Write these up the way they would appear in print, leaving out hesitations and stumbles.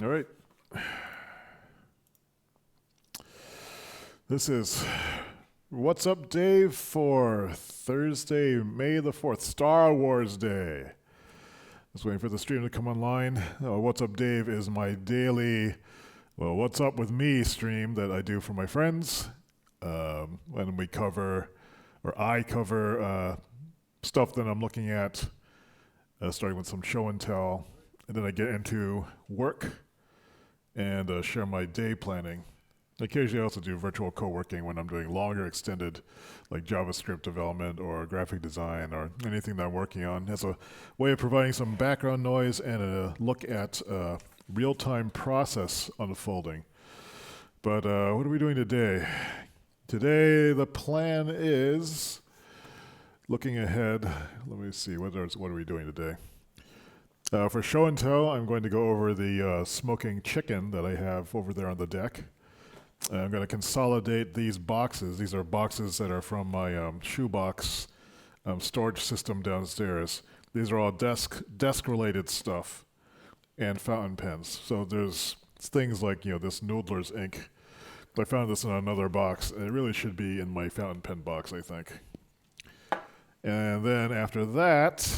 All right. This is What's Up Dave for Thursday, May the 4th, Star Wars Day. Just waiting for the stream to come online. What's Up Dave is my daily, What's Up with Me stream that I do for my friends. When we cover, or I cover stuff that I'm looking at, starting with some show and tell, and then I get into work and share my day planning. Occasionally I also do virtual co-working when I'm doing longer extended like JavaScript development or graphic design or anything that I'm working on. As a way of providing some background noise and a look at real-time process unfolding. But what are we doing today? Today the plan is, looking ahead, let me see, what are we doing today? For show and tell, I'm going to go over the smoking chicken that I have over there on the deck. I'm going to consolidate these boxes. These are boxes that are from my shoebox storage system downstairs. These are all desk-related stuff and fountain pens. So there's things like, this Noodler's ink. I found this in another box. It really should be in my fountain pen box, I think. And then after that,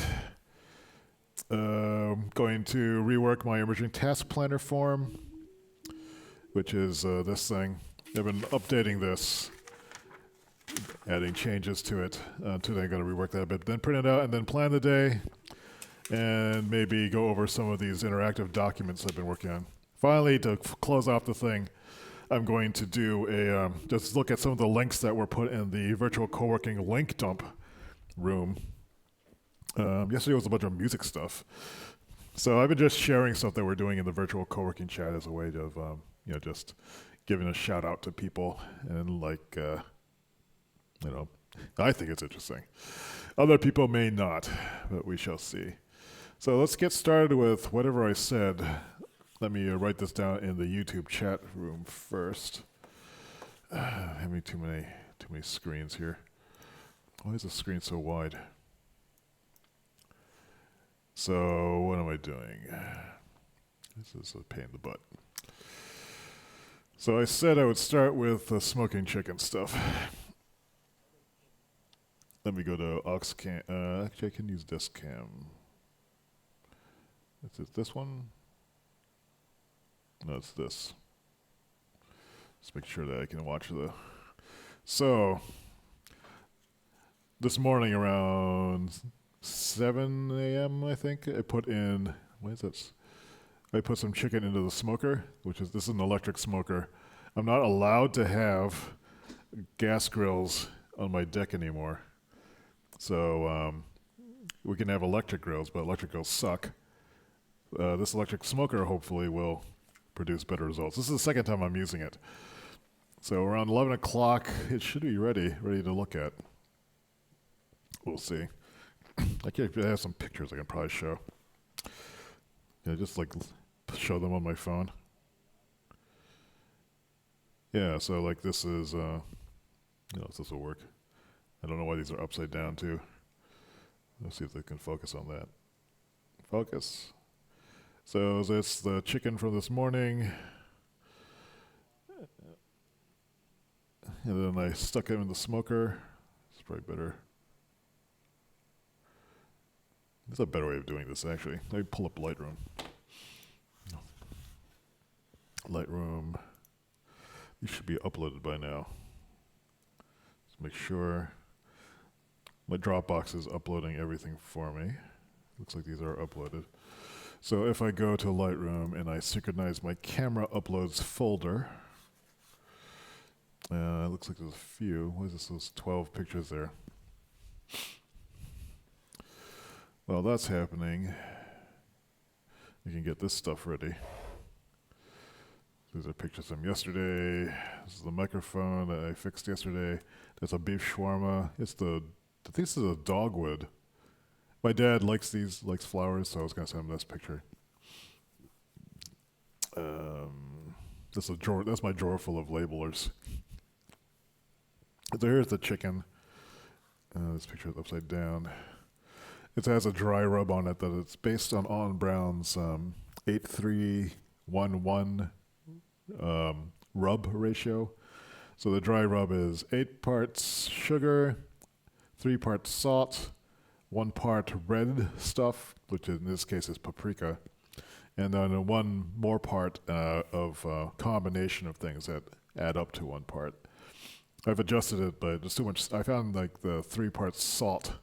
going to rework my Emergent Task Planner form, which is this thing. I've been updating this, adding changes to it. Today I'm going to rework that a bit. Then print it out and then plan the day and maybe go over some of these interactive documents I've been working on. Finally, to close off the thing, I'm going to do just look at some of the links that were put in the virtual co-working link dump room. Yesterday was a bunch of music stuff. So I've been just sharing stuff that we're doing in the virtual co-working chat as a way of, just giving a shout out to people. And I think it's interesting. Other people may not, but we shall see. So let's get started with whatever I said. Let me write this down in the YouTube chat room first. Having too many screens here. Why is the screen so wide? So what am I doing? This is a pain in the butt. So I said I would start with the smoking chicken stuff. Let me go to Oxcam. Actually, I can use this cam. Is it this one? No, it's this. Just make sure that I can watch the... So, this morning around 7 a.m., I think, I put in... What is this? I put some chicken into the smoker, this is an electric smoker. I'm not allowed to have gas grills on my deck anymore. So we can have electric grills, but electric grills suck. This electric smoker hopefully will produce better results. This is the second time I'm using it. So around 11 o'clock, it should be ready to look at. We'll see. I have some pictures I can probably show. Just show them on my phone. Yeah, so this is, this will work. I don't know why these are upside down too. Let's see if they can focus on that. Focus. So that's the chicken from this morning. And then I stuck it in the smoker. It's probably better. There's a better way of doing this, actually. Let me pull up Lightroom. Lightroom. These should be uploaded by now. Just make sure. My Dropbox is uploading everything for me. Looks like these are uploaded. So if I go to Lightroom and I synchronize my camera uploads folder, it looks like there's a few. What is this? Those 12 pictures there. While that's happening, you can get this stuff ready. These are pictures from yesterday. This is the microphone that I fixed yesterday. That's a beef shawarma. I think this is a dogwood. My dad likes flowers, so I was going to send him this picture. This is a drawer. That's my drawer full of labelers. So here's the chicken. This picture is upside down. It has a dry rub on it that it's based on Brown's 8.3 1:1 rub ratio. So the dry rub is 8 parts sugar, 3 parts salt, 1 part red stuff, which in this case is paprika, and then 1 more part of combination of things that add up to 1 part. I've adjusted it, but there's too much. I found like the 3 parts salt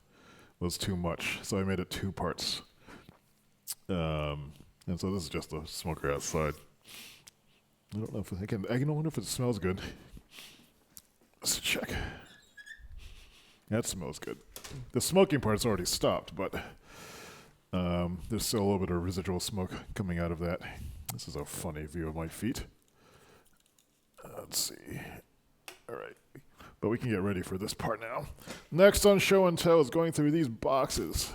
was too much, so I made it 2 parts. And so this is just a smoker outside. I don't know if I can wonder if it smells good. Let's check. That smells good. The smoking part's already stopped, but there's still a little bit of residual smoke coming out of that. This is a funny view of my feet. Let's see. All right. But we can get ready for this part now. Next on Show and Tell is going through these boxes.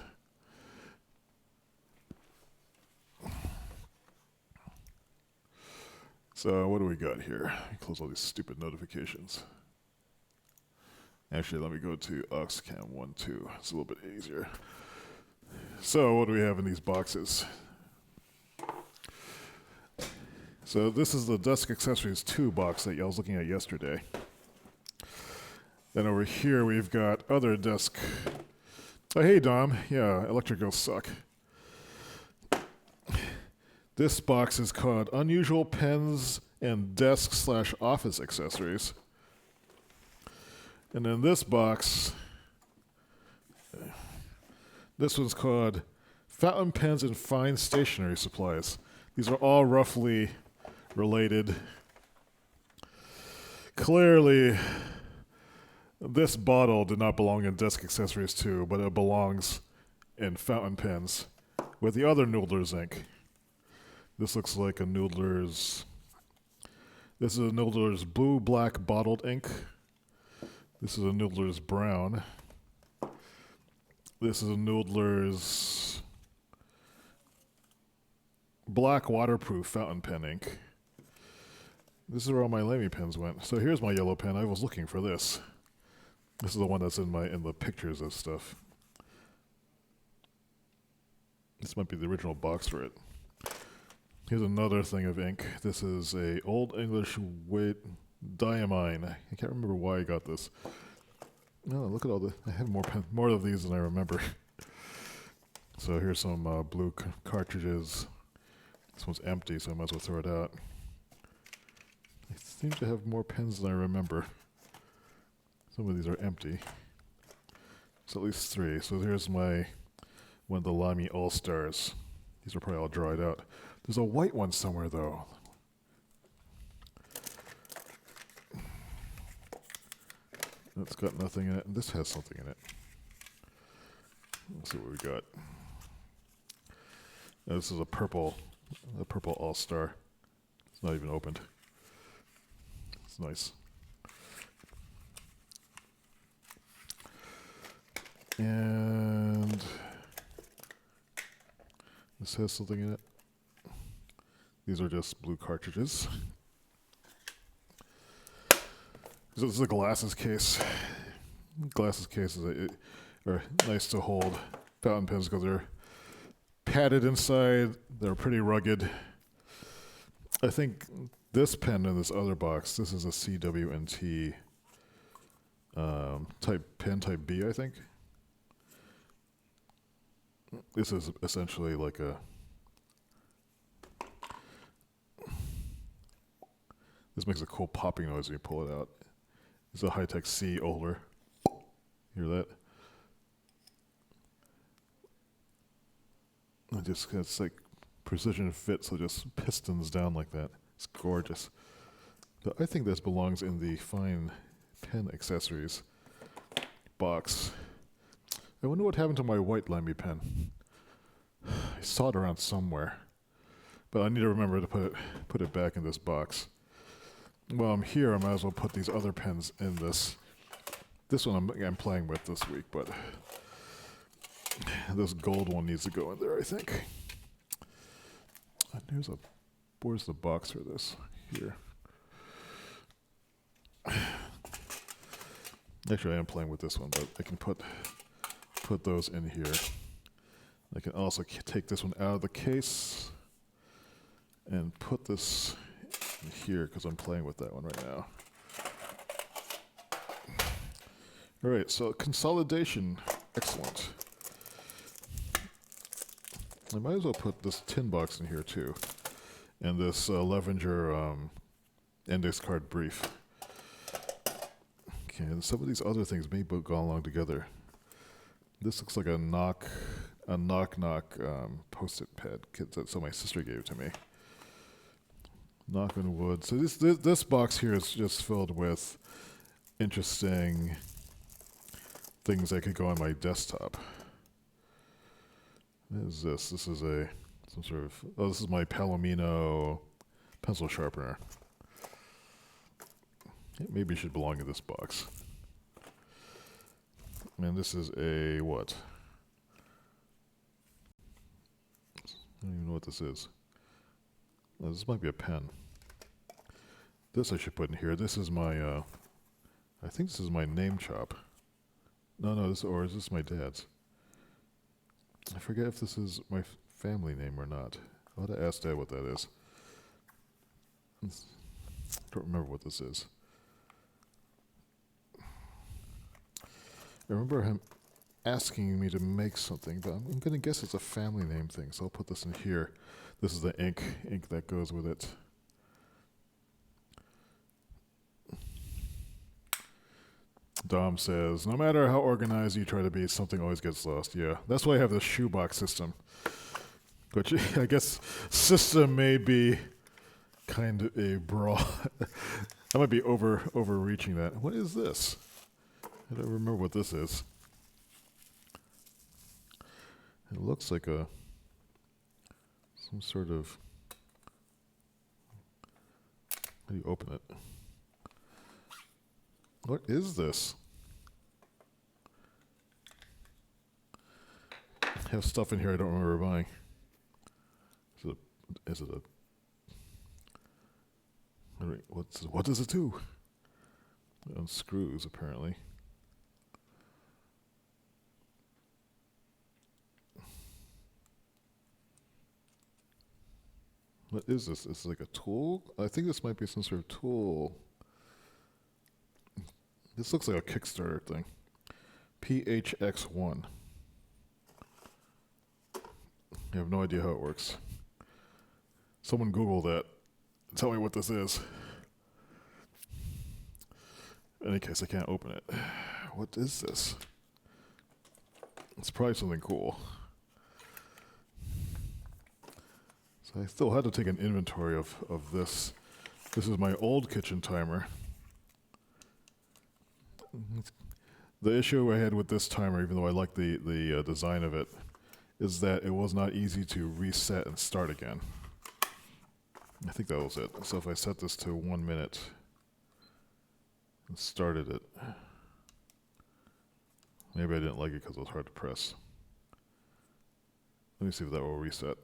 So what do we got here? Close all these stupid notifications. Actually, let me go to Oxcam 1.2. It's a little bit easier. So what do we have in these boxes? So this is the Desk Accessories 2 box that I was looking at yesterday. Then over here we've got other desk. Oh, hey Dom. Yeah, electricals suck. This box is called Unusual Pens and Desk/Office Accessories. And then this box, this one's called Fountain Pens and Fine Stationery Supplies. These are all roughly related. Clearly, this bottle did not belong in Desk Accessories 2, but it belongs in fountain pens with the other Noodler's ink. This looks like a Noodler's. This is a Noodler's blue-black bottled ink. This is a Noodler's brown. This is a Noodler's black waterproof fountain pen ink. This is where all my Lamy pens went. So here's my yellow pen. I was looking for this. This is the one that's in the pictures of stuff. This might be the original box for it. Here's another thing of ink. This is a Old English diamine. I can't remember why I got this. No, look at all I have more of these than I remember. So here's some blue cartridges. This one's empty, so I might as well throw it out. I seem to have more pens than I remember. Some of these are empty. It's at least 3. So here's one of the Lamy All-Stars. These are probably all dried out. There's a white one somewhere, though. That's got nothing in it. And this has something in it. Let's see what we got. This is a purple All-Star. It's not even opened. It's nice. And this has something in it. These are just blue cartridges. This is a glasses case. Glasses cases are nice to hold fountain pens because they're padded inside. They're pretty rugged. I think this pen in this other box, this is a CWNT type B, I think. This is essentially like a... This makes a cool popping noise when you pull it out. It's a high-tech C holder. Hear that? It's like precision fit, so just pistons down like that. It's gorgeous. But I think this belongs in the fine pen accessories box. I wonder what happened to my white Lamy pen. I saw it around somewhere, but I need to remember to put it back in this box. While I'm here, I might as well put these other pens in this. This one I'm playing with this week, but this gold one needs to go in there, I think. And where's the box for this? Here. Actually, I am playing with this one, but I can put those in here. I can also take this one out of the case and put this in here because I'm playing with that one right now. All right, so consolidation, excellent. I might as well put this tin box in here too, and this Levenger index card brief. Okay, and some of these other things may have gone along together. This looks like a knock post-it pad kit that my sister gave to me. Knock on wood. So this box here is just filled with interesting things that could go on my desktop. What is this? This is some sort of, oh, this is my Palomino pencil sharpener. It maybe should belong in this box. And this is a what? I don't even know what this is. Oh, this might be a pen. This I should put in here. This is my, I think this is my name chop. No, or is this my dad's? I forget if this is my family name or not. I'll have to ask Dad what that is. I don't remember what this is. I remember him asking me to make something, but I'm going to guess it's a family name thing, so I'll put this in here. This is the ink that goes with it. Dom says, no matter how organized you try to be, something always gets lost. Yeah, that's why I have this shoebox system. Which I guess system may be kind of a broad. I might be overreaching that. What is this? I don't remember what this is. It looks like some sort of, how do you open it? What is this? I have stuff in here I don't remember buying. Is it a what does it do? It unscrews apparently. What is this? This is like a tool? I think this might be some sort of tool. This looks like a Kickstarter thing. PHX1. I have no idea how it works. Someone Google that. Tell me what this is. In any case, I can't open it. What is this? It's probably something cool. So I still had to take an inventory of this. This is my old kitchen timer. The issue I had with this timer, even though I like the design of it, is that it was not easy to reset and start again. I think that was it. So if I set this to 1 minute and started it, maybe I didn't like it because it was hard to press. Let me see if that will reset.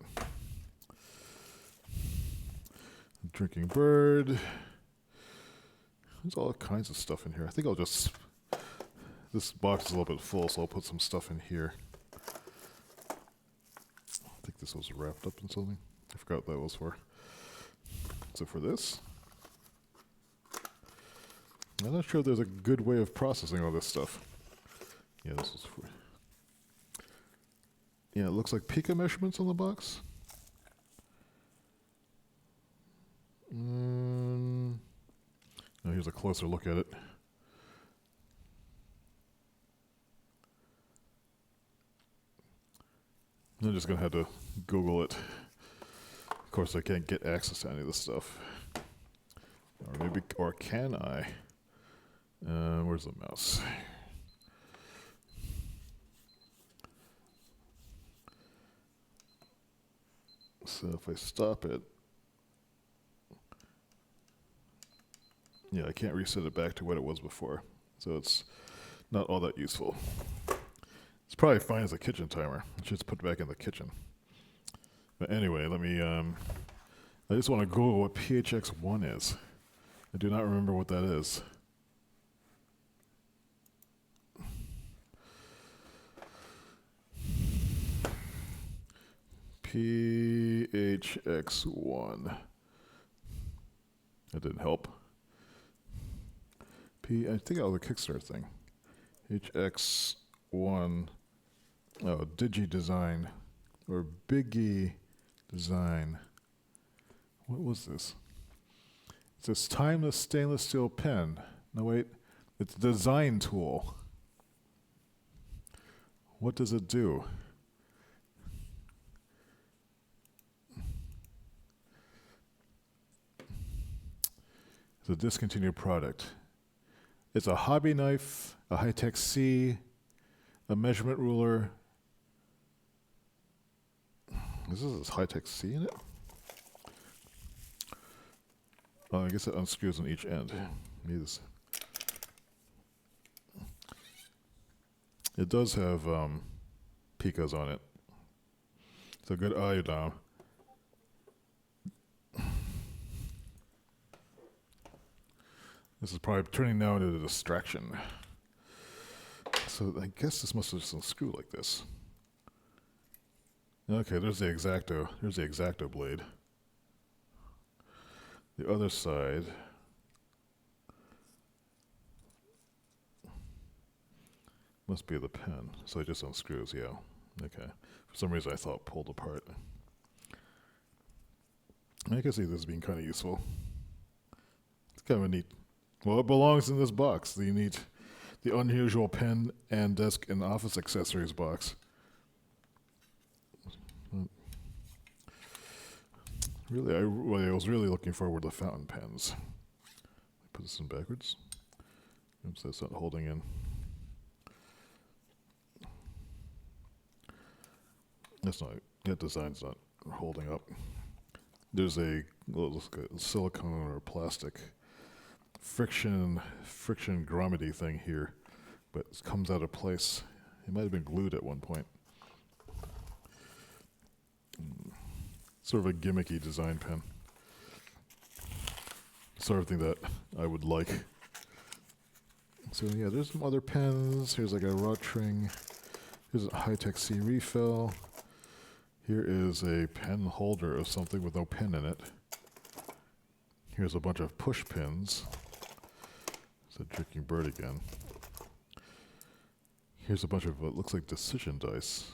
Drinking bird. There's all kinds of stuff in here. I think I'll just, this box is a little bit full, so I'll put some stuff in here. I think this was wrapped up in something. I forgot what that was for. So for this, I'm not sure if there's a good way of processing all this stuff. Yeah, this is for, yeah, it looks like pico measurements on the box. Now here's a closer look at it. I'm just going to have to Google it. Of course, I can't get access to any of this stuff. Or maybe, or can I? Where's the mouse? So if I stop it, yeah, I can't reset it back to what it was before. So it's not all that useful. It's probably fine as a kitchen timer. I should just put it back in the kitchen. But anyway, let me, I just want to Google what PHX1 is. I do not remember what that is. PHX1. That didn't help. I think that was a Kickstarter thing. HX1. Oh, Digi Design. Or Biggie Design. What was this? It's this timeless stainless steel pen. No, wait. It's a design tool. What does it do? It's a discontinued product. It's a hobby knife, a high-tech C, a measurement ruler. Is this high-tech C in it? Oh, I guess it unscrews on each end. It does have picas on it. It's a good iodine. This is probably turning now into a distraction. So I guess this must have just unscrewed like this. Okay, there's the X-Acto. There's the X-Acto blade. The other side must be the pen. So it just unscrews, yeah. Okay. For some reason I thought it pulled apart. I can see this being kind of useful. It's kind of a neat. Well, it belongs in this box. The unusual pen and desk and office accessories box. Really, I was really looking forward to fountain pens. Put this in backwards. Oops, that's not holding in. That design's not holding up. There's a silicone or plastic friction gromity thing here, but it comes out of place. It might have been glued at one point. Sort of a gimmicky design pen. Sort of thing that I would like. So yeah, there's some other pens. Here's like a Rotring. Here's a high-tech C refill. Here is a pen holder of something with no pen in it. Here's a bunch of push pins. It's a drinking bird again. Here's a bunch of what looks like decision dice.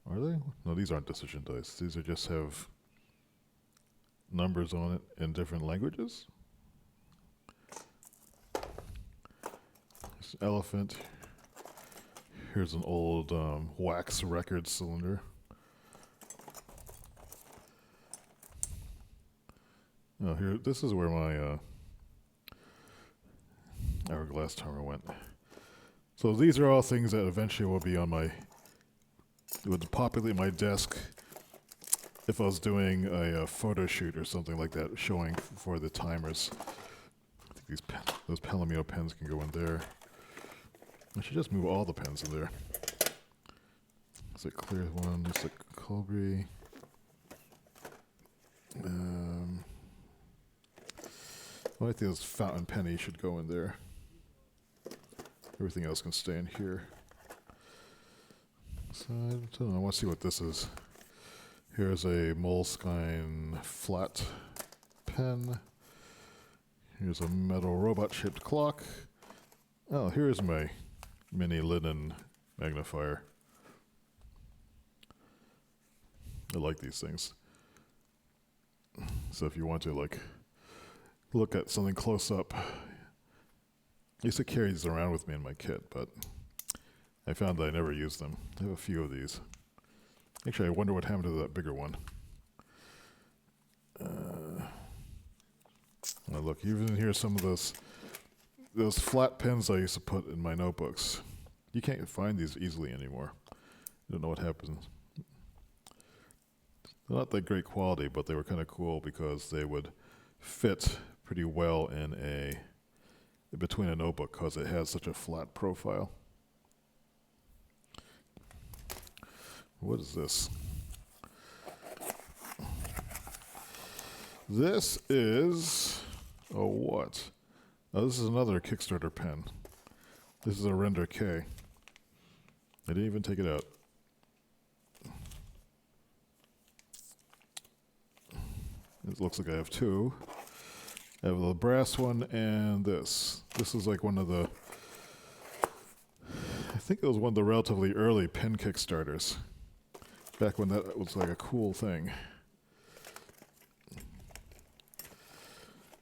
Are they? No, these aren't decision dice. These are just have numbers on it in different languages. There's an elephant. Here's an old wax record cylinder. Oh, here. This is where my hourglass timer went. So these are all things that eventually will be on my. It would populate my desk if I was doing a photo shoot or something like that, showing for the timers. I think those Palomino pens can go in there. I should just move all the pens in there. It's a clear one. There's a Colby. Well, I think this fountain penny should go in there. Everything else can stay in here. So I don't know. I want to see what this is. Here's a Moleskine flat pen. Here's a metal robot-shaped clock. Oh, here's my mini linen magnifier. I like these things. So if you want to like look at something close up, I used to carry these around with me in my kit, but I found that I never used them. I have a few of these. Actually, I wonder what happened to that bigger one. Now look, even here some of those flat pens I used to put in my notebooks. You can't find these easily anymore. I don't know what happens. They're not that great quality, but they were kind of cool because they would fit pretty well in between a notebook because it has such a flat profile. What is this? This is a what? Oh, this is another Kickstarter pen. This is a Render K. I didn't even take it out. It looks like I have two. I have the brass one and this. This is like one of the, I think it was one of the relatively early pen Kickstarters. Back when that was like a cool thing.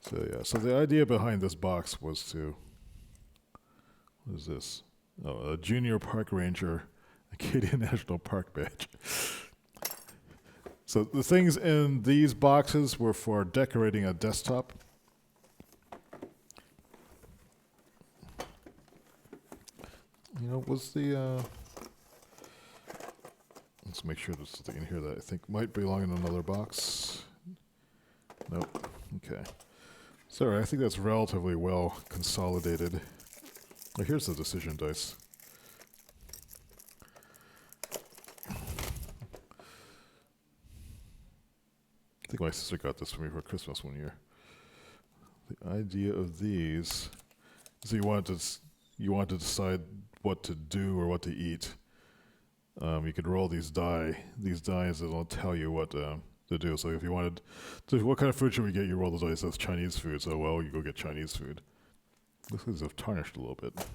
So yeah, so the idea behind this box was to, what is this? Oh, a Junior Park Ranger Acadia National Park badge. So the things in these boxes were for decorating a desktop. You know, was the, let's make sure there's something in here that I think might belong in another box. Nope. Okay. Sorry, I think that's relatively well consolidated. Oh, here's the decision dice. I think my sister got this for me for Christmas one year. The idea of these, so you want to decide what to do or what to eat. You could roll these dice that'll tell you what to do. So if you wanted to, what kind of food should we get? You roll the dice. That's Chinese food. So well, you go get Chinese food. Looks like they've tarnished a little bit.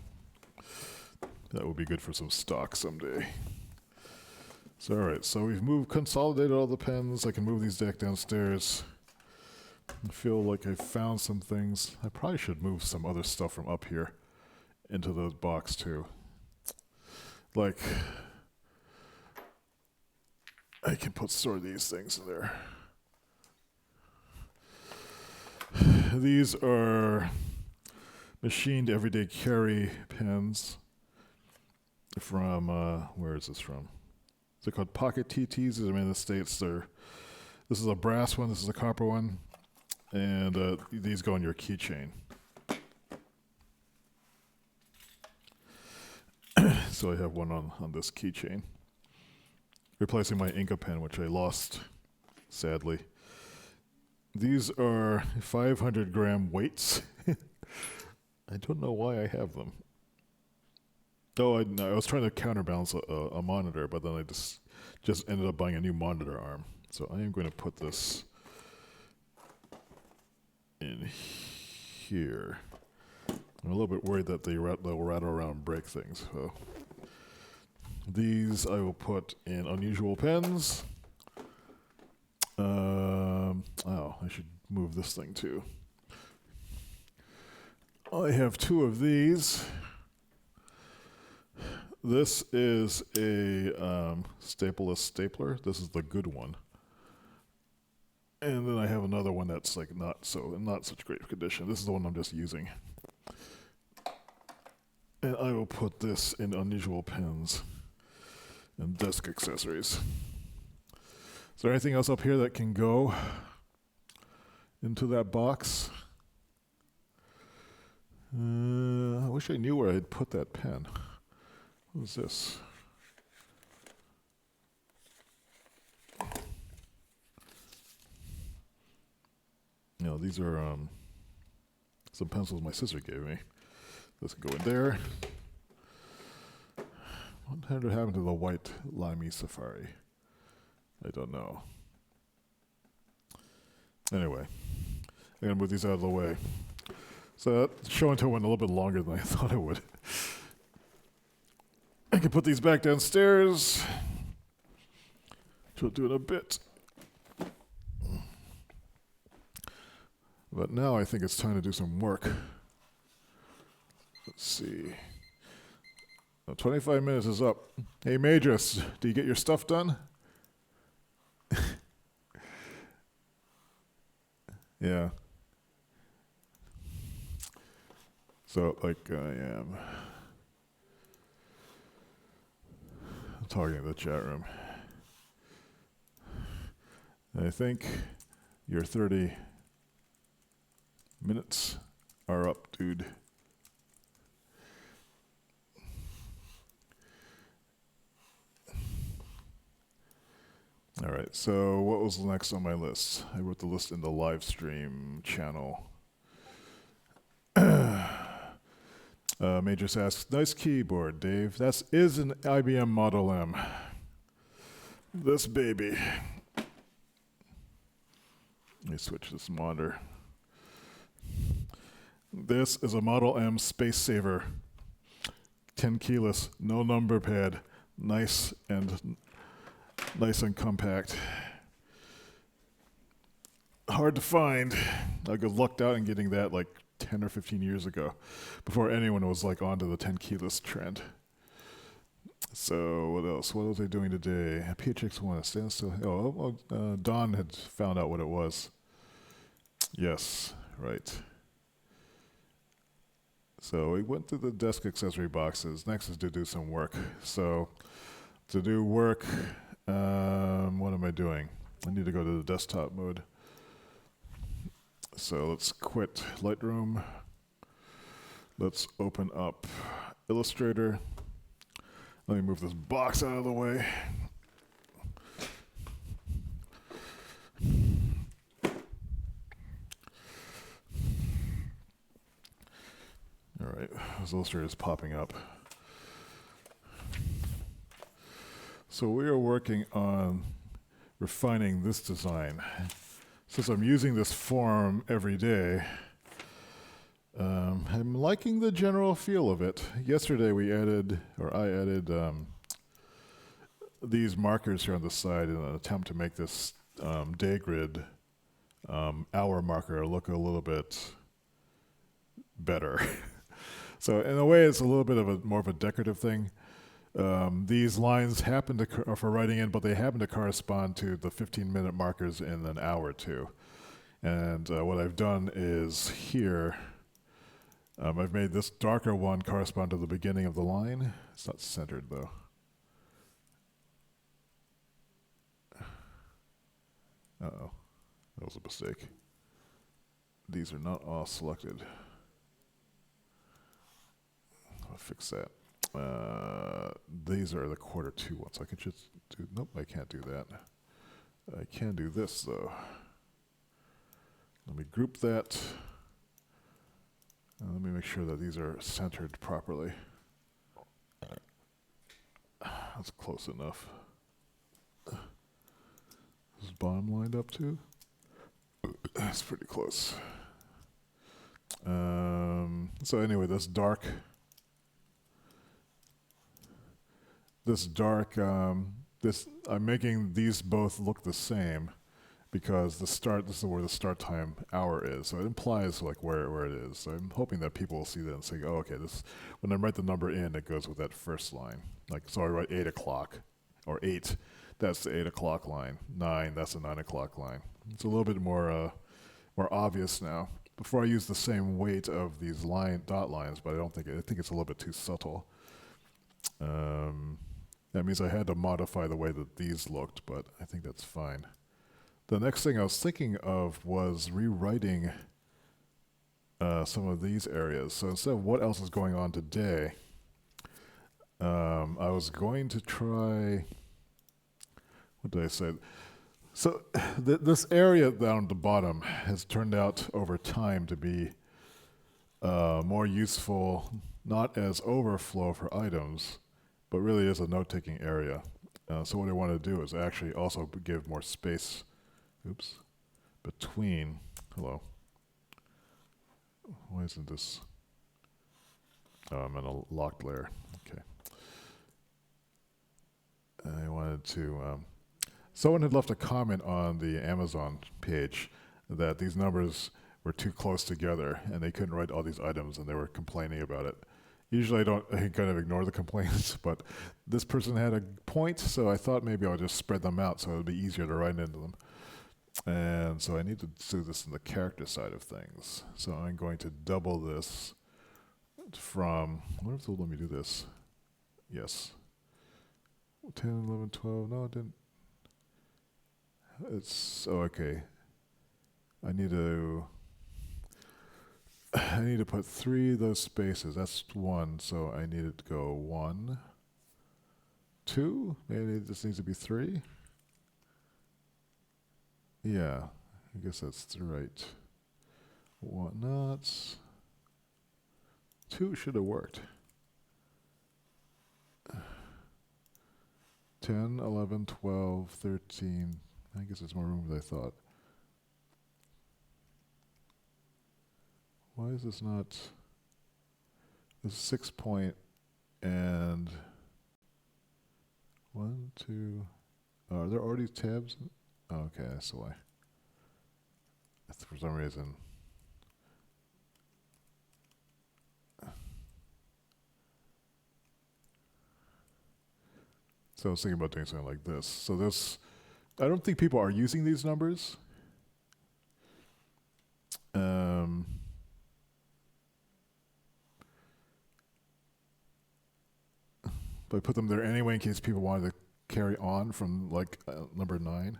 That would be good for some stock someday. So all right, so we've consolidated all the pens. I can move these back downstairs. I feel like I found some things. I probably should move some other stuff from up here into the box too. Like, I can store these things in there. These are machined everyday carry pens from, where is this from? They're called Pocket TTs. I mean, in the States, this is a brass one, this is a copper one, and these go on your keychain. So I have one on this keychain. Replacing my Inca pen, which I lost, sadly. These are 500-gram weights. I don't know why I have them. Oh, I was trying to counterbalance a monitor, but then I just ended up buying a new monitor arm. So I am going to put this in here. I'm a little bit worried that they'll rattle around and break things. So these I will put in unusual pens. Oh, I should move this thing too. I have two of these. This is a stapleless stapler. This is the good one. And then I have another one that's like not such great condition. This is the one I'm just using. And I will put this in unusual pens and desk accessories. Is there anything else up here that can go into that box? I wish I knew where I'd put that pen. What is this? No, these are some pencils my sister gave me. This can go in there. What happened to the white Lamy Safari? I don't know. Anyway, I'm going to move these out of the way. So that show and tell went a little bit longer than I thought it would. I can put these back downstairs, which we'll do in a bit. But now I think it's time to do some work. Let's see. 25 minutes is up. Hey, Madras, do you get your stuff done? Yeah. So, like, I am talking to the chat room. I think your 30 minutes are up, dude. All right, so what was next on my list? I wrote the list in the live stream channel. Major asks, nice keyboard, Dave. That is an IBM Model M. This baby. Let me switch this monitor. This is a Model M Space Saver. 10 keyless, no number pad. Nice and compact. Hard to find. I got lucked out in getting that like 10 or 15 years ago, before anyone was like onto the 10 keyless trend. So what else? What was I doing today? PHX1 standstill. Don had found out what it was. Yes, right. So we went through the desk accessory boxes. Next is to do some work. So to do work, what am I doing? I need to go to the desktop mode. So let's quit Lightroom. Let's open up Illustrator. Let me move this box out of the way. All right, this Illustrator is popping up. So we are working on refining this design. Since I'm using this form every day, I'm liking the general feel of it. Yesterday I added these markers here on the side in an attempt to make this day grid hour marker look a little bit better. So in a way, it's a little bit of more of a decorative thing. These lines happen to are for writing in, but they happen to correspond to the 15-minute markers in an hour or two. And what I've done is here, I've made this darker one correspond to the beginning of the line. It's not centered though. Uh-oh, that was a mistake. These are not all selected. I'll fix that. These are the Q2 ones. I can just do, nope, I can't do that. I can do this though. Let me group that. And let me make sure that these are centered properly. That's close enough. Is bottom lined up too? That's pretty close. So anyway, this dark, I'm making these both look the same because this is where the start time hour is. So it implies like where it is. So I'm hoping that people will see that and say, oh, okay, this, when I write the number in, it goes with that first line. Like, so I write 8 o'clock or 8, that's the 8 o'clock line. 9, that's the 9 o'clock line. It's a little bit more obvious now. Before I used the same weight of these dot lines, but I think it's a little bit too subtle. That means I had to modify the way that these looked, but I think that's fine. The next thing I was thinking of was rewriting some of these areas. So instead of what else is going on today, I was going to try, what did I say? So this area down at the bottom has turned out over time to be more useful, not as overflow for items, but really is a note-taking area. So what I want to do is actually also give more space, between, hello. Why isn't this? Oh, I'm in a locked layer, okay. I wanted to, someone had left a comment on the Amazon page that these numbers were too close together and they couldn't write all these items and they were complaining about it. Usually I kind of ignore the complaints, but this person had a point, so I thought maybe I would just spread them out so it would be easier to write into them. And so I need to do this in the character side of things. So I'm going to double this from, I wonder if they'll let me do this. Yes. 10, 11, 12, no, it didn't. It's, oh, okay. I need to put 3 of those spaces. That's 1, so I need it to go 1, 2. Maybe this needs to be 3. Yeah, I guess that's right. What nuts? 2 should have worked. 10, 11, 12, 13. I guess there's more room than I thought. Why is this not? This is 6 point and 1, 2. Oh, are there already tabs? Oh, okay, that's why. That's for some reason. So I was thinking about doing something like this. So this, I don't think people are using these numbers. But I put them there anyway in case people wanted to carry on from like number 9.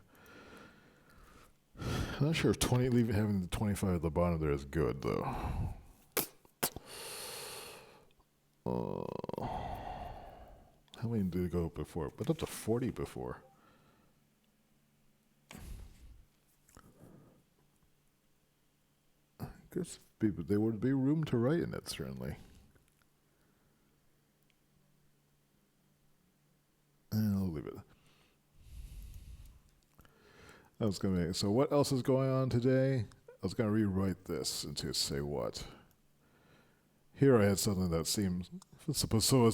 I'm not sure if having the 25 at the bottom there is good though. How many did it go before? But up to 40 before. I guess there would be room to write in it, certainly. And I'll leave it. So what else is going on today? I was going to rewrite this into say what. Here I had something that seems supposed to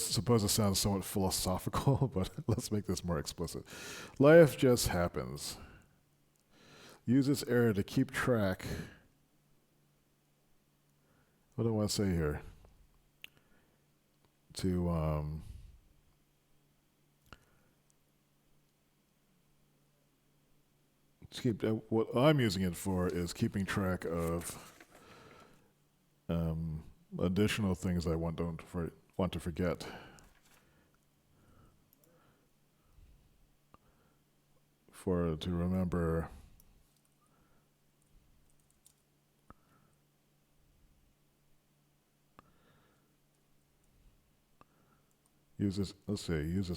sound somewhat philosophical, but let's make this more explicit. Life just happens. Use this error to keep track. What do I want to say here? To keep what I'm using it for is keeping track of additional things I want to forget. To remember use this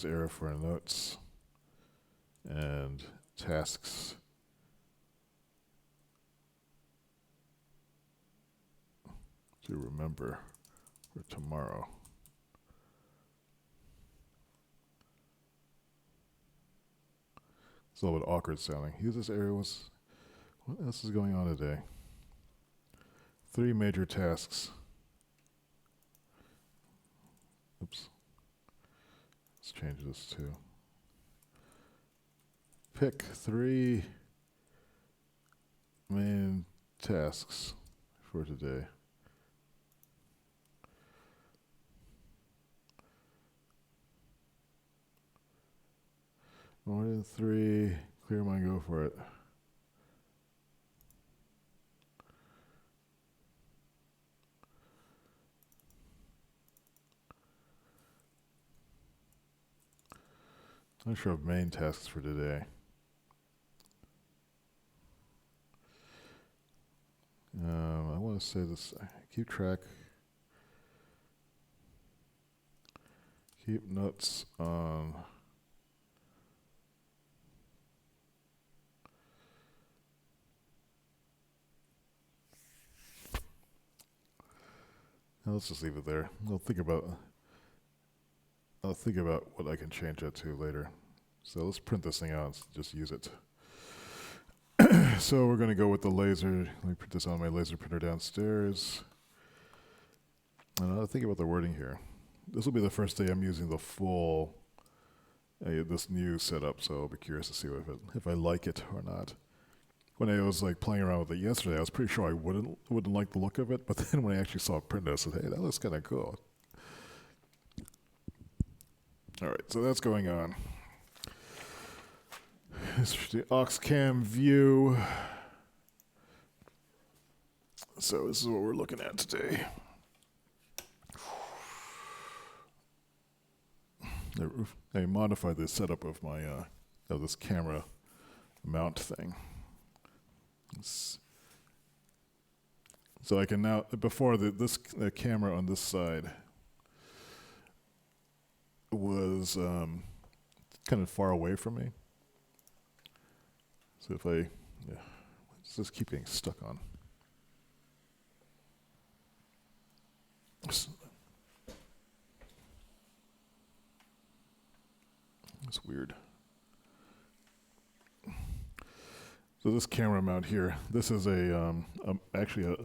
error for notes and tasks. To remember for tomorrow. It's a little bit awkward sounding. Use this area what else is going on today? 3 major tasks. Oops. Let's change this too. Pick 3 main tasks for today. More than 3, clear mind, go for it. I'm sure of main tasks for today. I want to say this, keep notes on let's just leave it there. I'll think about what I can change that to later. So let's print this thing out and just use it. So we're going to go with the laser. Let me print this on my laser printer downstairs. And I'll think about the wording here. This will be the first day I'm using the full, this new setup, so I'll be curious to see if I like it or not. When I was like playing around with it yesterday, I was pretty sure I wouldn't like the look of it, but then when I actually saw it printed, I said, hey, that looks kind of cool. All right, so that's going on. This is the Oxcam view. So this is what we're looking at today. I modified the setup of my of this camera mount thing. So I can now, before the camera on this side was kind of far away from me. So if what's this keep getting stuck on? That's weird. So this camera mount here, this is actually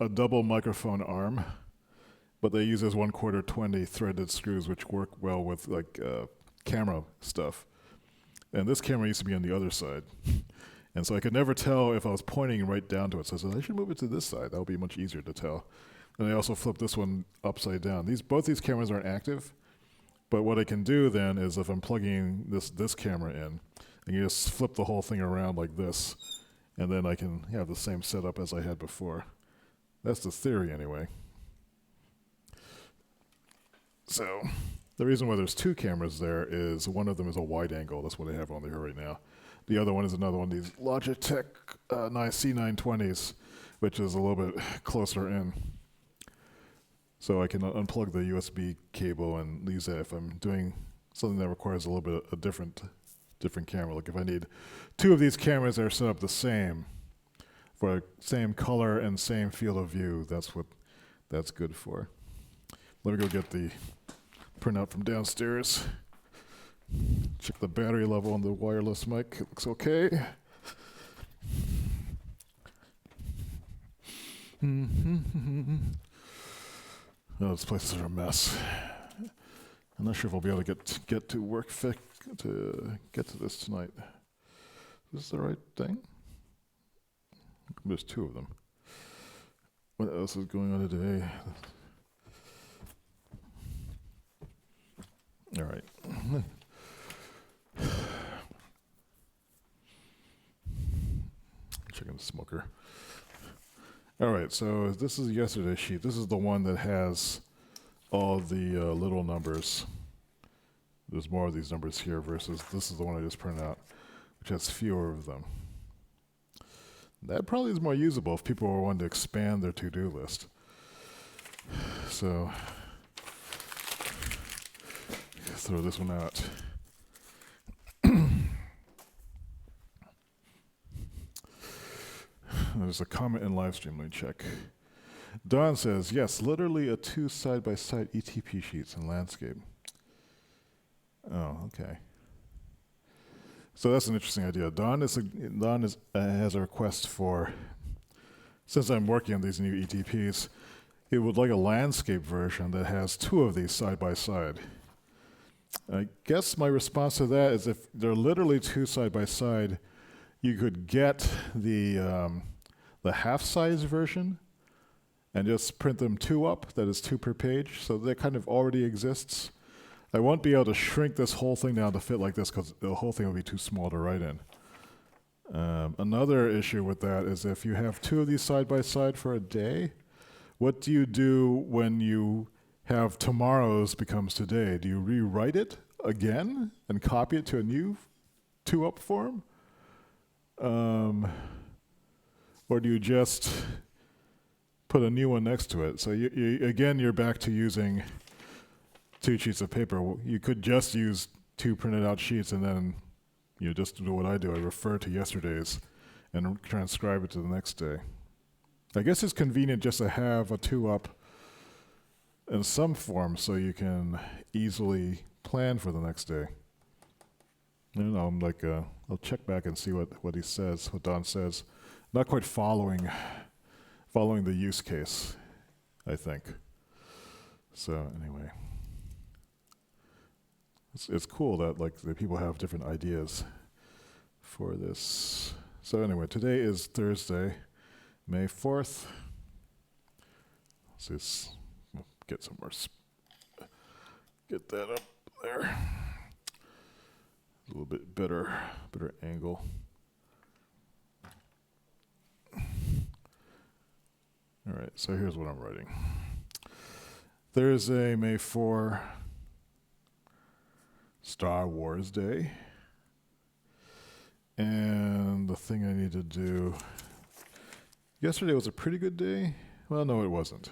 a double microphone arm, but they use as 1/4 20 threaded screws, which work well with like camera stuff. And this camera used to be on the other side, and so I could never tell if I was pointing right down to it. So I said I should move it to this side. That would be much easier to tell. And I also flipped this one upside down. Both these cameras aren't active, but what I can do then is if I'm plugging this camera in, and you just flip the whole thing around like this, and then I can have the same setup as I had before. That's the theory anyway. So the reason why there's two cameras there is one of them is a wide angle. That's what I have on there right now. The other one is another one of these Logitech C920s, which is a little bit closer in. So I can unplug the USB cable and use that if I'm doing something that requires a little bit of a different camera. Like if I need two of these cameras that are set up the same, for same color and same field of view, that's what that's good for. Let me go get the printout from downstairs. Check the battery level on the wireless mic. It looks okay. Oh, this place is a mess. I'm not sure if I'll be able to get to work to get to this tonight. Is this the right thing? There's two of them. What else is going on today? All right. Checking the smoker. All right, so this is yesterday's sheet. This is the one that has all the little numbers. There's more of these numbers here versus this is the one I just printed out, which has fewer of them. That probably is more usable if people were wanting to expand their to-do list. So, throw this one out. There's a comment in live stream. Let me check. Don says, yes, literally a 2 side-by-side ETP sheets in landscape. Oh, okay. So that's an interesting idea. Don has a request for, since I'm working on these new ETPs, he would like a landscape version that has 2 of these side-by-side. I guess my response to that is if they're literally 2 side-by-side, you could get the half-size version and just print them 2 up, that is 2 per page, so that kind of already exists. I won't be able to shrink this whole thing down to fit like this because the whole thing will be too small to write in. Another issue with that is if you have 2 of these side-by-side for a day, what do you do when you have tomorrow's becomes today? Do you rewrite it again and copy it to a new 2-up form? Or do you just put a new one next to it? So again, you're back to using 2 sheets of paper. You could just use 2 printed out sheets and then you just do what I do. I refer to yesterday's and transcribe it to the next day. I guess it's convenient just to have a 2-up in some form so you can easily plan for the next day. You know, I'm like, I'll check back and see what he says, what Don says. Not quite following the use case, I think. So anyway, it's cool that like the people have different ideas for this. So anyway, today is Thursday, May 4th. Let's get some more. Get that up there. A little bit better angle. All right, so here's what I'm writing. Thursday, May 4, Star Wars Day. And the thing I need to do, yesterday was a pretty good day. Well, no, it wasn't.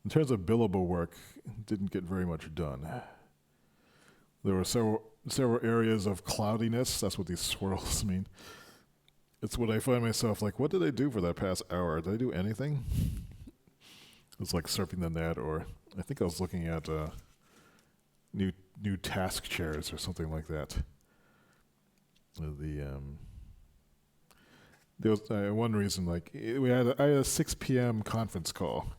In terms of billable work, didn't get very much done. There were several areas of cloudiness. That's what these swirls mean. It's what I find myself like, what did I do for that past hour? Did I do anything? It was like surfing the net, or I think I was looking at new task chairs or something like that. There was one reason, like I had a 6 p.m. conference call.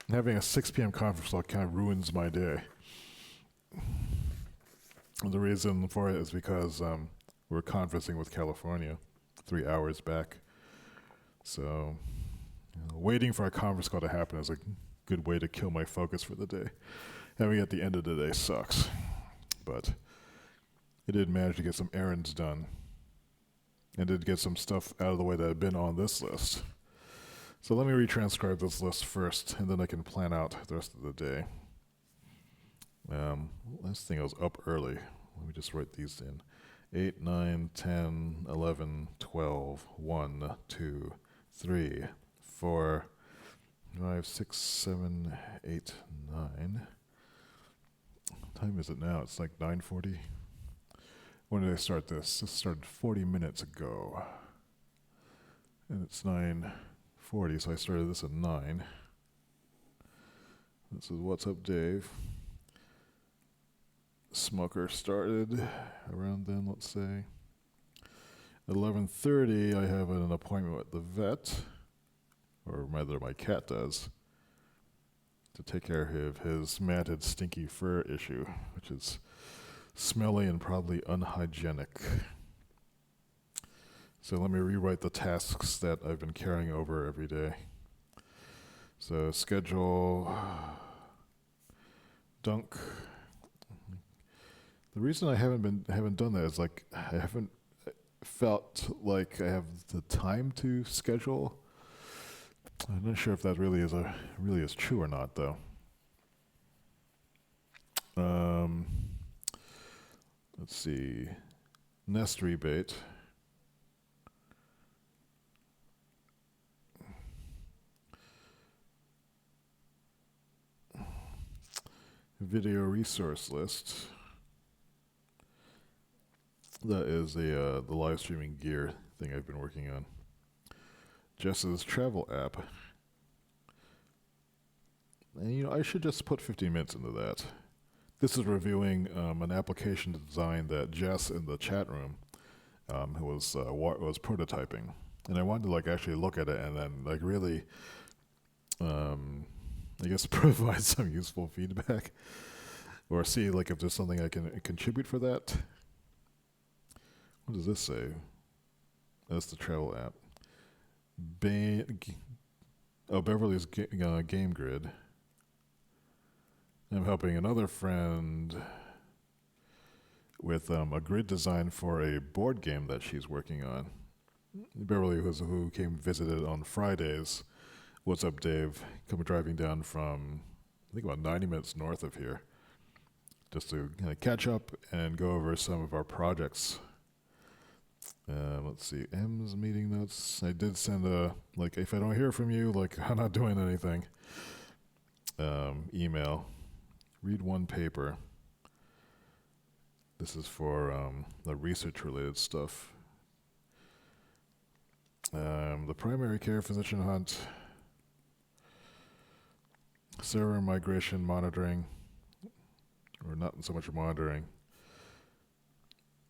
And having a 6 p.m. conference call kind of ruins my day. And the reason for it is because we're conferencing with California 3 hours back. So waiting for a conference call to happen is a good way to kill my focus for the day. Having it at the end of the day sucks. But I did manage to get some errands done. And did get some stuff out of the way that had been on this list. So let me retranscribe this list first, and then I can plan out the rest of the day. Last thing, I was up early. Let me just write these in. 8, 9, 10, 11, 12, 1, 2, 3, 4, 5, 6, 7, 8, 9. What time is it now? It's like 9:40. When did I start this? This started 40 minutes ago. And it's 9:40, so I started this at 9. This is What's Up, Dave. Smoker started around then, let's say. 11:30, I have an appointment with the vet, or rather my cat does, to take care of his matted, stinky fur issue, which is smelly and probably unhygienic. So let me rewrite the tasks that I've been carrying over every day. So schedule, dunk. The reason I haven't done that is like I haven't felt like I have the time to schedule. I'm not sure if that really is true or not, though. Let's see, nest rebate. Video resource list. That is the live streaming gear thing I've been working on. Jess's travel app. And I should just put 15 minutes into that. This is reviewing an application design that Jess in the chat room was prototyping, and I wanted to actually look at it and then really, I guess provide some useful feedback, or see if there's something I can contribute for that. What does this say? That's the travel app. Beverly's game grid. I'm helping another friend with a grid design for a board game that she's working on. Beverly, who came visited on Fridays. What's up, Dave? Come driving down from, I think, about 90 minutes north of here, just to catch up and go over some of our projects. Let's see, M's meeting notes. I did send if I don't hear from you, I'm not doing anything, email. Read one paper. This is for the research-related stuff. The primary care physician hunt. Server migration monitoring. Or not so much monitoring.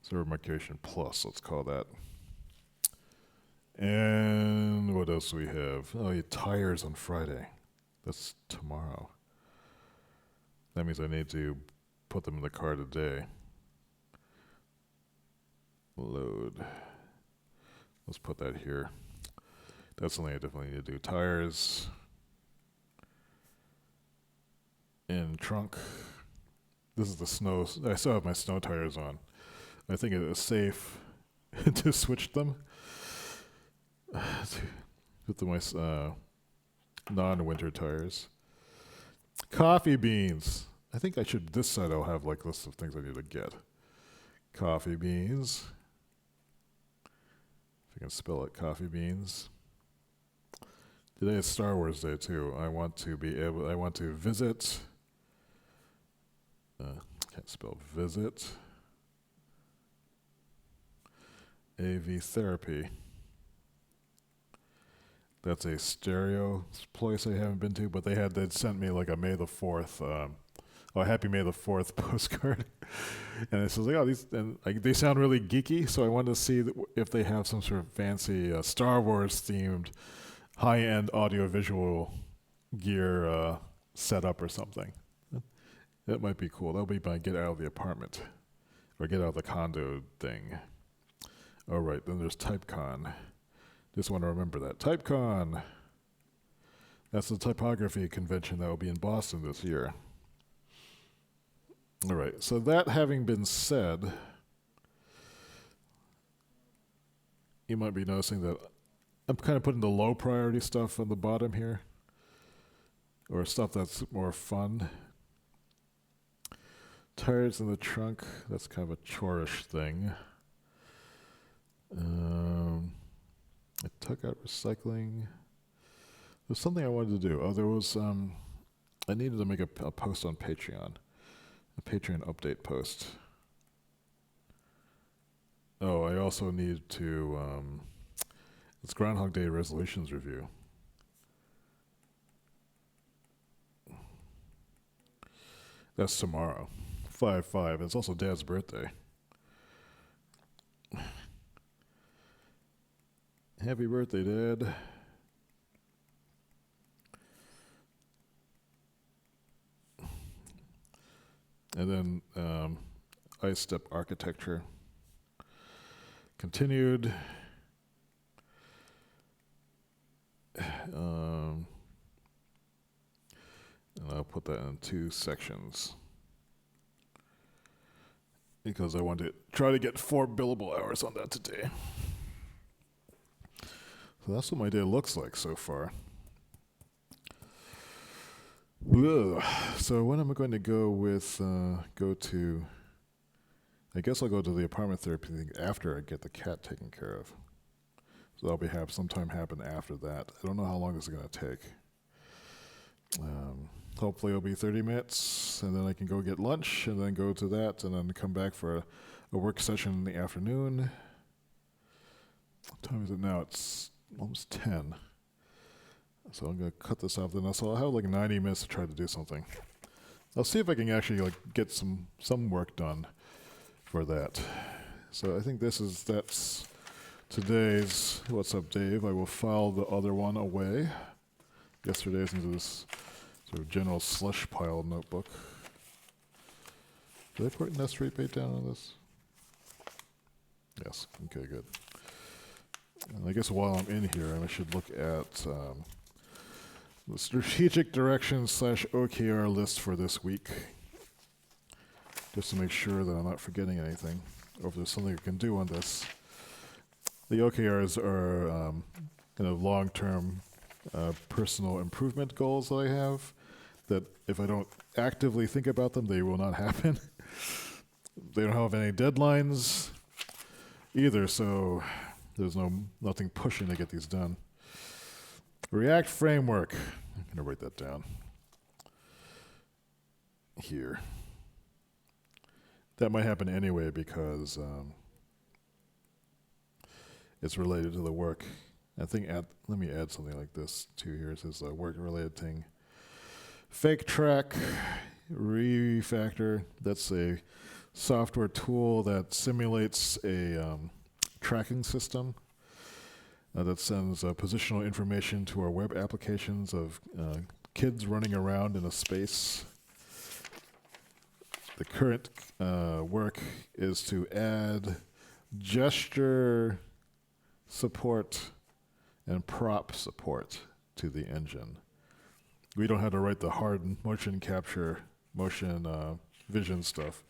Server migration plus, let's call that. And what else do we have? Oh, yeah, tires on Friday. That's tomorrow. That means I need to put them in the car today. Load. Let's put that here. That's something I definitely need to do. Tires. In trunk. This is the snow. I still have my snow tires on. I think it is safe to switch them with my non-winter tires. Coffee beans. I think I should, this side I'll have lists of things I need to get. Coffee beans. If you can spell it, coffee beans. Today is Star Wars Day too. I want to visit. Can't spell visit. AV therapy. That's a stereo place I haven't been to, but they'd sent me a May the 4th Happy May the 4th postcard. And it says, like, oh, these, and like, they sound really geeky, so I wanted to see if they have some sort of fancy Star Wars themed high-end audio-visual gear setup or something. That might be cool. That'll be my get out of the apartment or get out of the condo thing. All right, then there's TypeCon. Just want to remember that. TypeCon. That's the typography convention that will be in Boston this year. All right, so that having been said, you might be noticing that I'm kind of putting the low priority stuff on the bottom here, or stuff that's more fun. Tires in the trunk, that's kind of a chore-ish thing. I took out recycling. There's something I wanted to do. Oh, there was, I needed to make a post on Patreon. A Patreon update post. Oh, I also need to, it's Groundhog Day resolutions review. That's tomorrow. 5/5. It's also Dad's birthday. Happy birthday, Dad. And then Ice Step Architecture continued. And I'll put that in 2 sections because I want to try to get 4 billable hours on that today. So that's what my day looks like so far. Ugh. So when am I going to go with, I guess I'll go to the apartment therapy thing after I get the cat taken care of. So that'll be sometime happen after that. I don't know how long this is going to take. Hopefully it'll be 30 minutes, and then I can go get lunch, and then go to that, and then come back for a work session in the afternoon. What time is it now? It's almost 10. So I'm going to cut this off then. So I'll have like 90 minutes to try to do something. I'll see if I can actually get some work done for that. So I think that's today's What's Up, Dave. I will file the other one away. Yesterday's into this sort of general slush pile notebook. Did I put nest rate bait down on this? Yes. Okay, good. And I guess while I'm in here, I should look at the strategic direction / OKR list for this week, just to make sure that I'm not forgetting anything, or if there's something I can do on this. The OKRs are kind of long-term personal improvement goals that I have, that if I don't actively think about them, they will not happen. They don't have any deadlines either, so there's nothing pushing to get these done. React framework. I'm going to write that down here. That might happen anyway because it's related to the work. I think let me add something like this too here. It says a work-related thing. Fake track refactor. That's a software tool that simulates a tracking system that sends positional information to our web applications of kids running around in a space. The current work is to add gesture support and prop support to the engine. We don't have to write the hard motion capture, motion vision stuff,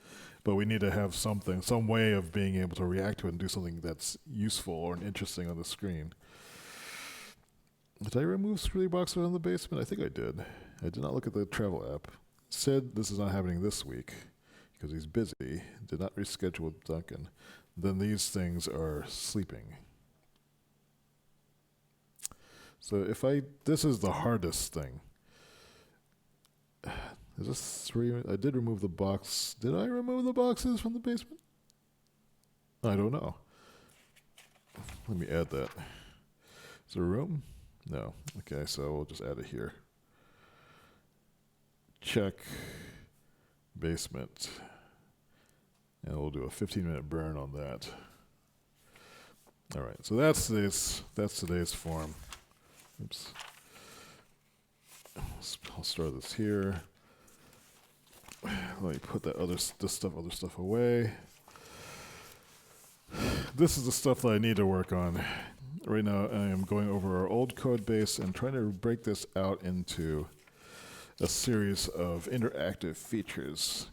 but we need to have some way of being able to react to it and do something that's useful or interesting on the screen. Did I remove shoeboxes in the basement? I think I did. I did not look at the travel app. Said this is not happening this week because he's busy. Did not reschedule with Duncan. Then these things are sleeping. So this is the hardest thing. Is this I did remove the box. Did I remove the boxes from the basement? I don't know. Let me add that. Is there room? No. Okay, so we'll just add it here. Check. basement. And we'll do a 15-minute burn on that. All right, so that's today's form. Oops. I'll store this here. Let me put that other stuff away. This is the stuff that I need to work on. Right now I am going over our old code base and trying to break this out into a series of interactive features.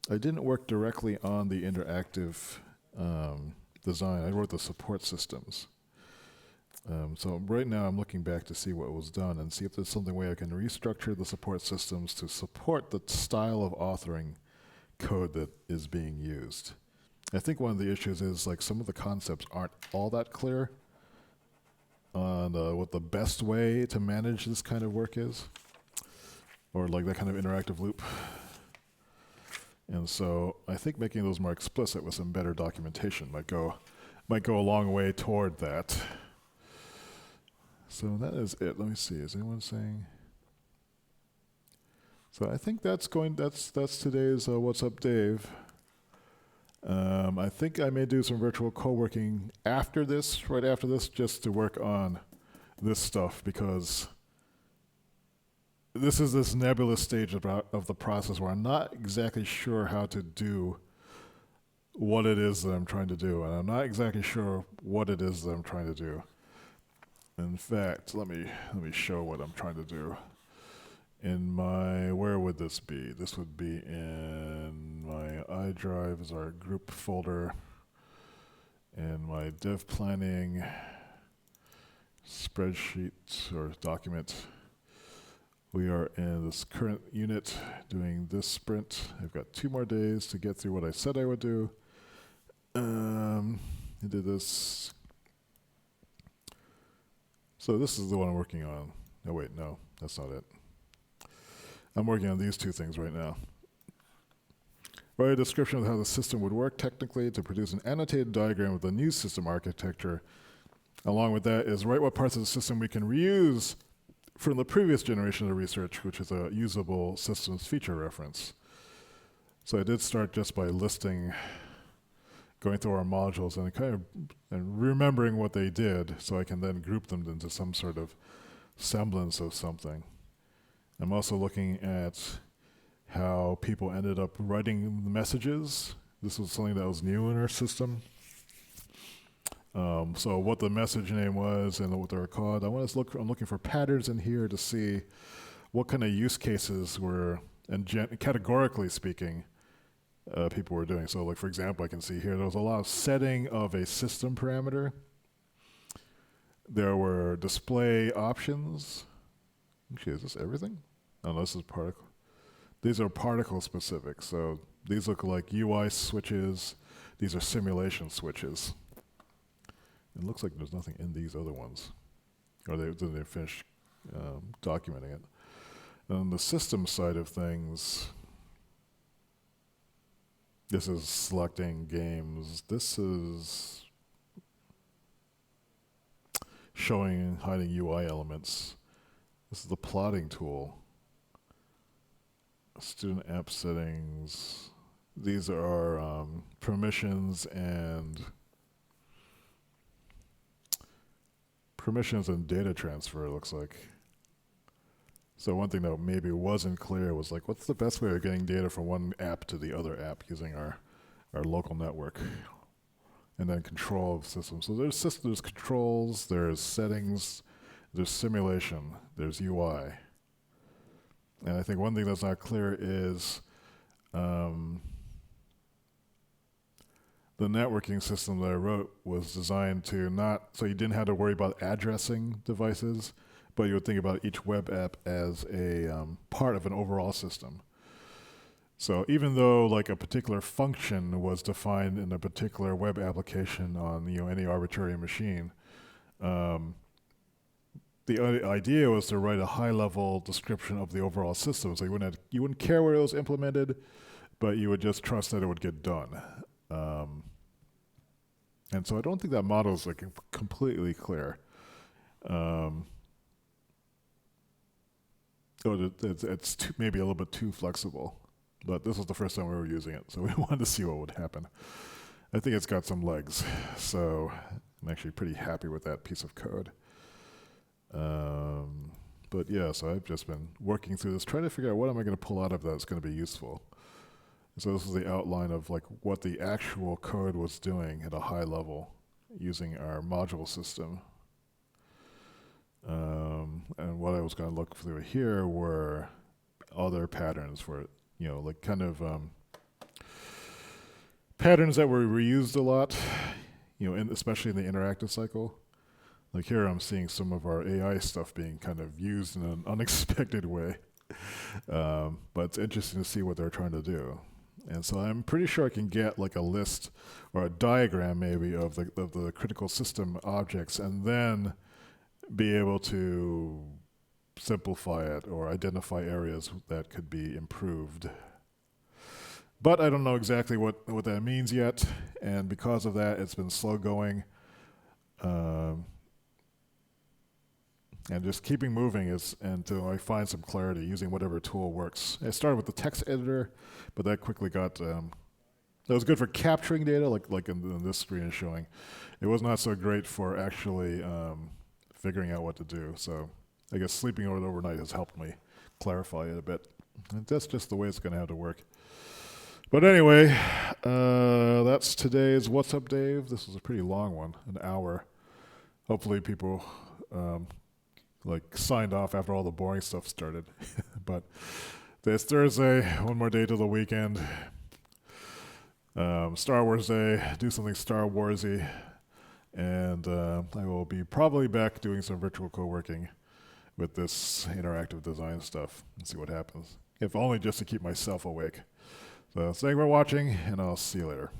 I didn't work directly on the interactive design. I wrote the support systems. So right now I'm looking back to see what was done and see if there's something way I can restructure the support systems to support the style of authoring code that is being used. I think one of the issues is like some of the concepts aren't all that clear on what the best way to manage this kind of work is, or like that kind of interactive loop. And so I think making those more explicit with some better documentation might go a long way toward that. So that is it. Let me see. Is anyone saying? So I think that's today's What's Up, Dave. I think I may do some virtual co-working right after this, just to work on this stuff, because this is this nebulous stage of the process where I'm not exactly sure how to do what it is that I'm trying to do, and I'm not exactly sure what it is that I'm trying to do. In fact, let me show what I'm trying to do. Where would this be? This would be in my iDrive as our group folder, and my dev planning spreadsheet or document. We are in this current unit doing this sprint. I've got 2 more days to get through what I said I would do. I did this. So this is the one I'm working on. Oh wait, no, that's not it. I'm working on these 2 things right now. Write a description of how the system would work technically to produce an annotated diagram of the new system architecture. Along with that is write what parts of the system we can reuse from the previous generation of research, which is a usable systems feature reference. So I did start just by going through our modules and remembering what they did, so I can then group them into some sort of semblance of something. I'm also looking at how people ended up writing the messages. This was something that was new in our system. So what the message name was and what they were called. I'm looking for patterns in here to see what kind of use cases were, and categorically speaking, people were doing. So like, for example, I can see here there was a lot of setting of a system parameter. There were display options. Actually, is this everything? Oh, no, this is particle. These are particle specific. So these look like UI switches. These are simulation switches. It looks like there's nothing in these other ones. Or did they finish documenting it? And on the system side of things, this is selecting games. This is showing and hiding UI elements. This is the plotting tool. Student app settings. These are permissions and data transfer, it looks like. So one thing that maybe wasn't clear was like, what's the best way of getting data from one app to the other app using our local network? And then control of systems. So there's controls, there's settings, there's simulation, there's UI. And I think one thing that's not clear is the networking system that I wrote was designed to so you didn't have to worry about addressing devices, but you would think about each web app as a part of an overall system. So even though like a particular function was defined in a particular web application on any arbitrary machine, the idea was to write a high-level description of the overall system. So you wouldn't care where it was implemented, but you would just trust that it would get done. And so I don't think that model is like completely clear. It's maybe a little bit too flexible. But this was the first time we were using it, so we wanted to see what would happen. I think it's got some legs, so I'm actually pretty happy with that piece of code. But yeah, so I've just been working through this, trying to figure out what am I going to pull out of that that's going to be useful. So this is the outline of like what the actual code was doing at a high level using our module system. And what I was going to look through here were other patterns for it, like kind of patterns that were reused a lot, especially in the interactive cycle. Like here I'm seeing some of our AI stuff being kind of used in an unexpected way. But it's interesting to see what they're trying to do. And so I'm pretty sure I can get like a list or a diagram maybe of the critical system objects and then be able to simplify it or identify areas that could be improved. But I don't know exactly what that means yet, and because of that, it's been slow going. And just keeping moving until I find some clarity using whatever tool works. I started with the text editor, but that quickly got, that was good for capturing data, like in this screen is showing. It was not so great for actually figuring out what to do. So I guess sleeping over it overnight has helped me clarify it a bit. And that's just the way it's going to have to work. But anyway, that's today's What's Up, Dave. This was a pretty long one, an hour. Hopefully people signed off after all the boring stuff started. But it's Thursday, one more day to the weekend. Star Wars Day, do something Star Warsy. And I will be probably back doing some virtual co-working with this interactive design stuff and see what happens. If only just to keep myself awake. So thank you for watching, and I'll see you later.